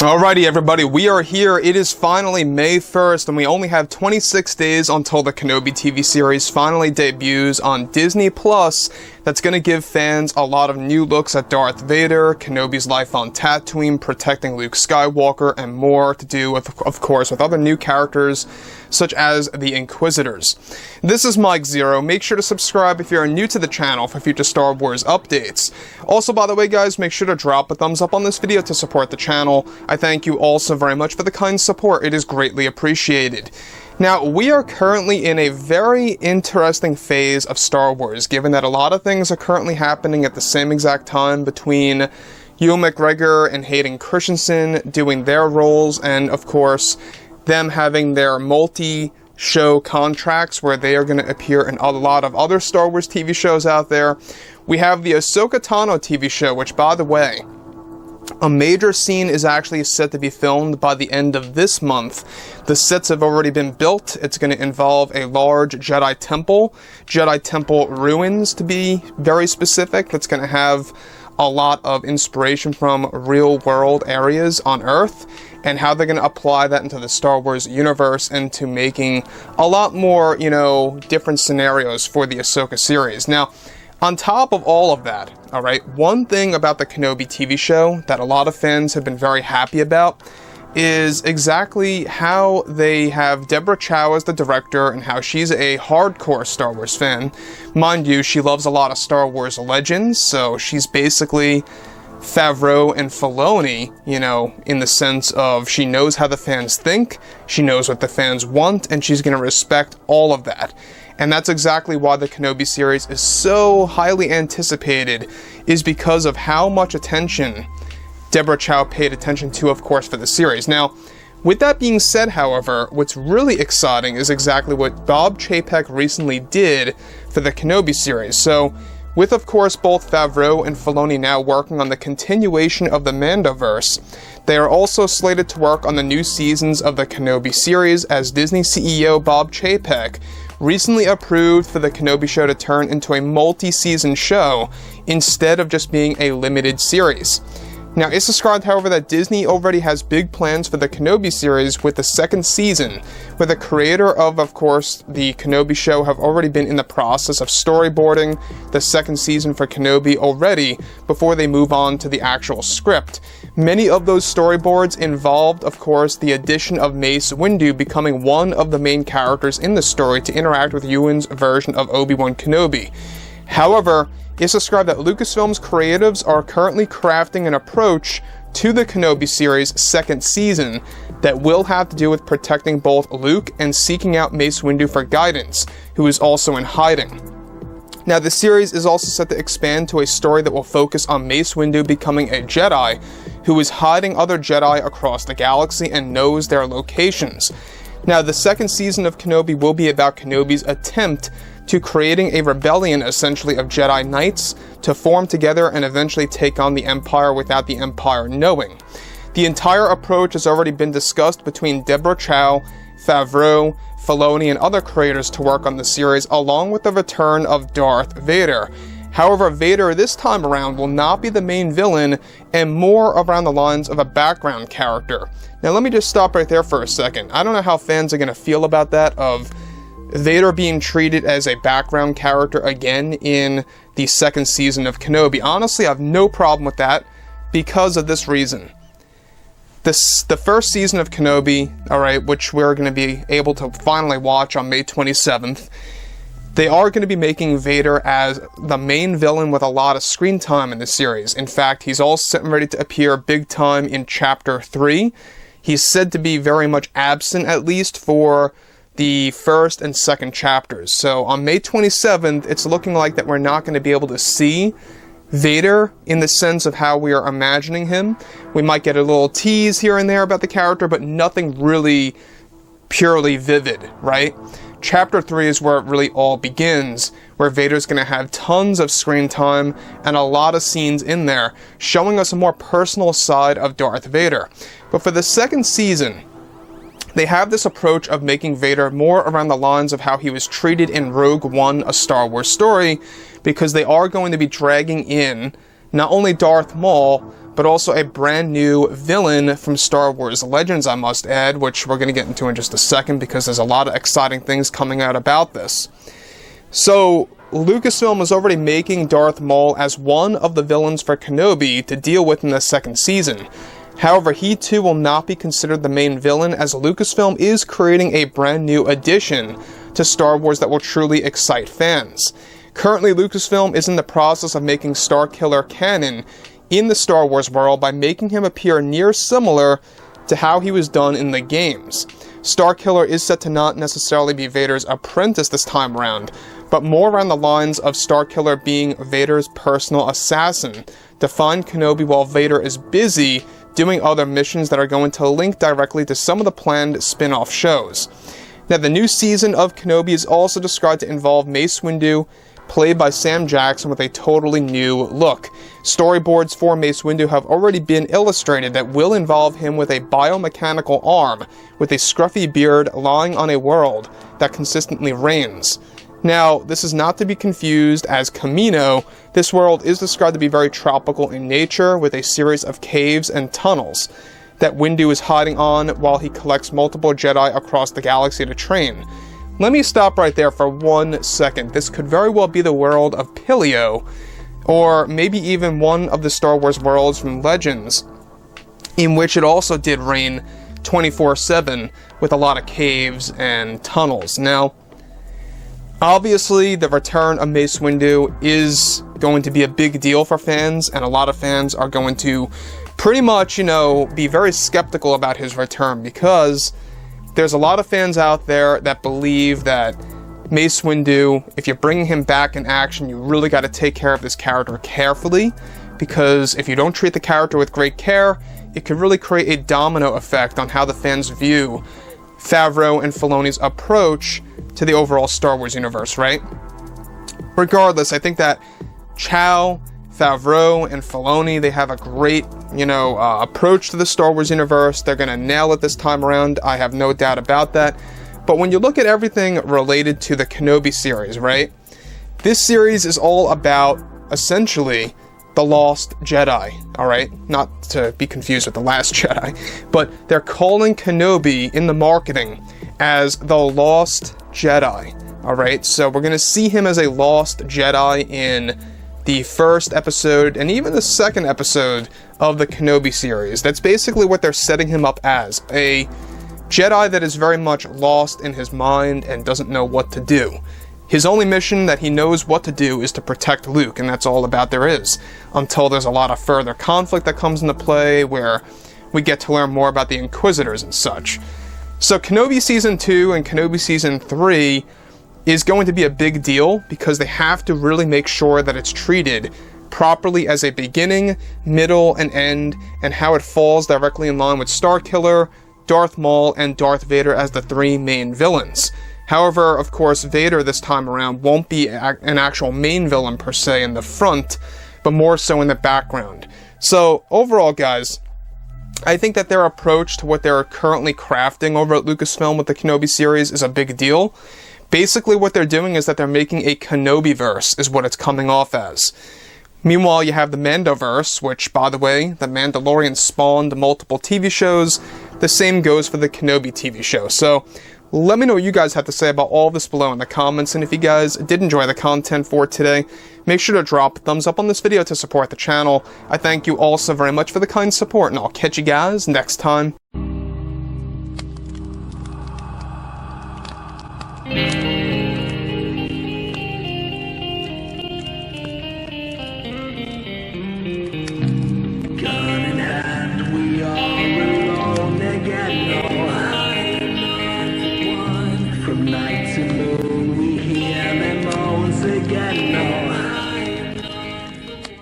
Alrighty everybody, we are here. It is finally May 1st and we only have 26 days until the Kenobi TV series finally debuts on Disney+. That's going to give fans a lot of new looks at Darth Vader, Kenobi's life on Tatooine, protecting Luke Skywalker, and more to do with, of course, with other new characters such as the Inquisitors. This is Mike Zero. Make sure to subscribe if you're new to the channel for future Star Wars updates. Also, by the way guys, make sure to drop a thumbs up on this video to support the channel. I thank you all so very much for the kind support. It is greatly appreciated. Now, we are currently in a very interesting phase of Star Wars, given that a lot of things are currently happening at the same exact time between Ewan McGregor and Hayden Christensen doing their roles, and of course, them having their multi-show contracts where they are going to appear in a lot of other Star Wars TV shows out there. We have the Ahsoka Tano TV show, which, by the way, a major scene is actually set to be filmed by the end of this month. The sets have already been built. It's going to involve a large Jedi Temple ruins to be very specific. That's going to have a lot of inspiration from real-world areas on Earth, and how they're going to apply that into the Star Wars universe and to making a lot more, different scenarios for the Ahsoka series. Now, on top of all of that, alright, one thing about the Kenobi TV show that a lot of fans have been very happy about is exactly how they have Deborah Chow as the director and how she's a hardcore Star Wars fan. Mind you, she loves a lot of Star Wars legends, so she's basically Favreau and Filoni, in the sense of she knows how the fans think, she knows what the fans want, and she's going to respect all of that. And that's exactly why the Kenobi series is so highly anticipated, is because of how much attention Deborah Chow paid attention to, of course, for the series. Now, with that being said, however, what's really exciting is exactly what Bob Chapek recently did for the Kenobi series. So, with, of course, both Favreau and Filoni now working on the continuation of the Mandoverse, they are also slated to work on the new seasons of the Kenobi series, as Disney CEO Bob Chapek recently approved for the Kenobi show to turn into a multi-season show instead of just being a limited series. Now, it's described, however, that Disney already has big plans for the Kenobi series with the second season, where the creator of course, the Kenobi show have already been in the process of storyboarding the second season for Kenobi already before they move on to the actual script. Many of those storyboards involved, of course, the addition of Mace Windu becoming one of the main characters in the story to interact with Ewan's version of Obi-Wan Kenobi. However, it's described that Lucasfilm's creatives are currently crafting an approach to the Kenobi series' second season that will have to do with protecting both Luke and seeking out Mace Windu for guidance, who is also in hiding. Now, the series is also set to expand to a story that will focus on Mace Windu becoming a Jedi who is hiding other Jedi across the galaxy and knows their locations. Now, the second season of Kenobi will be about Kenobi's attempt to creating a rebellion, essentially, of Jedi Knights to form together and eventually take on the Empire without the Empire knowing. The entire approach has already been discussed between Deborah Chow, Favreau, Filoni, and other creators to work on the series, along with the return of Darth Vader. However, Vader this time around will not be the main villain, and more around the lines of a background character. Now, let me just stop right there for a second. I don't know how fans are going to feel about that, of Vader being treated as a background character again in the second season of Kenobi. Honestly, I have no problem with that because of this reason. The first season of Kenobi, alright, which we're going to be able to finally watch on May 27th, they are going to be making Vader as the main villain with a lot of screen time in the series. In fact, he's all set and ready to appear big time in Chapter 3. He's said to be very much absent, at least for the first and second chapters. So on May 27th, it's looking like that we're not going to be able to see Vader in the sense of how we are imagining him. We might get a little tease here and there about the character, but nothing really purely vivid, right? Chapter 3 is where it really all begins, where Vader's going to have tons of screen time and a lot of scenes in there, showing us a more personal side of Darth Vader. But for the second season, they have this approach of making Vader more around the lines of how he was treated in Rogue One, A Star Wars Story, because they are going to be dragging in not only Darth Maul, but also a brand new villain from Star Wars Legends, I must add, which we're going to get into in just a second because there's a lot of exciting things coming out about this. So, Lucasfilm is already making Darth Maul as one of the villains for Kenobi to deal with in the second season. However, he too will not be considered the main villain, as Lucasfilm is creating a brand new addition to Star Wars that will truly excite fans. Currently, Lucasfilm is in the process of making Starkiller canon in the Star Wars world by making him appear near similar to how he was done in the games. Starkiller is set to not necessarily be Vader's apprentice this time around, but more around the lines of Starkiller being Vader's personal assassin to find Kenobi while Vader is busy doing other missions that are going to link directly to some of the planned spin-off shows. Now, the new season of Kenobi is also described to involve Mace Windu, played by Sam Jackson, with a totally new look. Storyboards for Mace Windu have already been illustrated that will involve him with a biomechanical arm, with a scruffy beard lying on a world that consistently rains. Now, this is not to be confused as Kamino. This world is described to be very tropical in nature, with a series of caves and tunnels that Windu is hiding on while he collects multiple Jedi across the galaxy to train. Let me stop right there for 1 second. This could very well be the world of Pilio, or maybe even one of the Star Wars worlds from Legends, in which it also did rain 24/7 with a lot of caves and tunnels. Now, obviously, the return of Mace Windu is going to be a big deal for fans, and a lot of fans are going to pretty much, be very skeptical about his return, because there's a lot of fans out there that believe that Mace Windu, if you're bringing him back in action, you really got to take care of this character carefully, because if you don't treat the character with great care, it could really create a domino effect on how the fans view Favreau and Filoni's approach to the overall Star Wars universe, right? Regardless, I think that Chow, Favreau, and Filoni, they have a great, approach to the Star Wars universe. They're going to nail it this time around. I have no doubt about that. But when you look at everything related to the Kenobi series, right? This series is all about, essentially, the Lost Jedi, alright? Not to be confused with The Last Jedi. But they're calling Kenobi in the marketing as the Lost Jedi, alright? So we're going to see him as a Lost Jedi in the first episode, and even the second episode of the Kenobi series. That's basically what they're setting him up as. A Jedi that is very much lost in his mind and doesn't know what to do. His only mission that he knows what to do is to protect Luke, and that's all about there is. Until there's a lot of further conflict that comes into play, where we get to learn more about the Inquisitors and such. So Kenobi Season 2 and Kenobi Season 3 is going to be a big deal, because they have to really make sure that it's treated properly as a beginning, middle, and end, and how it falls directly in line with Starkiller, Darth Maul, and Darth Vader as the three main villains. However, of course, Vader this time around won't be an actual main villain per se in the front, but more so in the background. So, overall, guys, I think that their approach to what they're currently crafting over at Lucasfilm with the Kenobi series is a big deal. Basically, what they're doing is that they're making a Kenobi-verse, is what it's coming off as. Meanwhile, you have the Mandoverse, which, by the way, the Mandalorian spawned multiple TV shows. The same goes for the Kenobi TV show. So, let me know what you guys have to say about all this below in the comments, and if you guys did enjoy the content for today, make sure to drop a thumbs up on this video to support the channel. I thank you all so very much for the kind support, and I'll catch you guys next time. From night to